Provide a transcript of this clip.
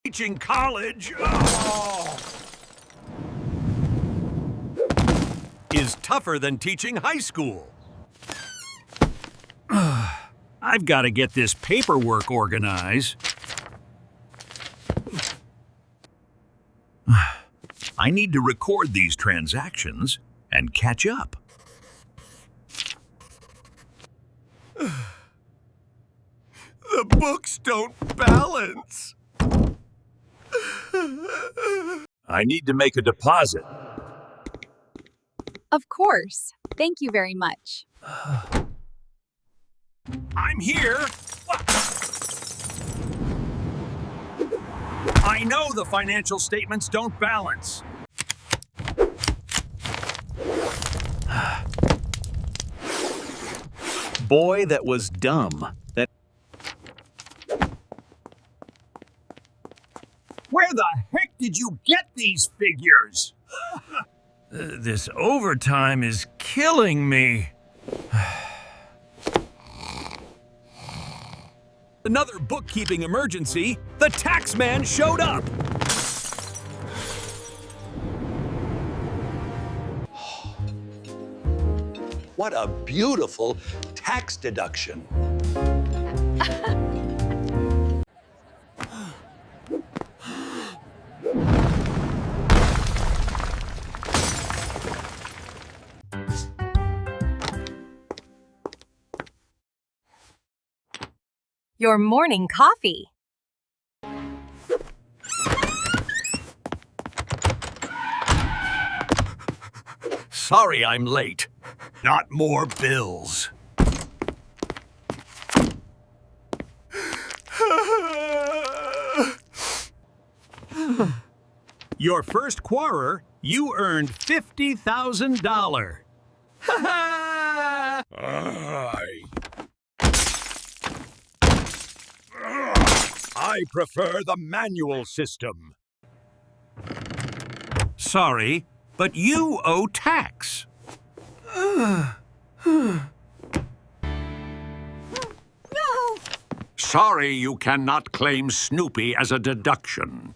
Teaching college is tougher than teaching high school. I've got to get this paperwork organized. I need to record these transactions and catch up. The books don't balance. I need to make a deposit. Of course. Thank you very much. I'm here. I know the financial statements don't balance. Boy, that was dumb. Where the heck did you get these figures? This overtime is killing me. Another bookkeeping emergency. The taxman showed up. What a beautiful tax deduction. Your morning coffee. Sorry I'm late. Not more bills. Your first quarter, you earned $50,000. I prefer the manual system. Sorry, but you owe tax. No! Sorry you cannot claim Snoopy as a deduction.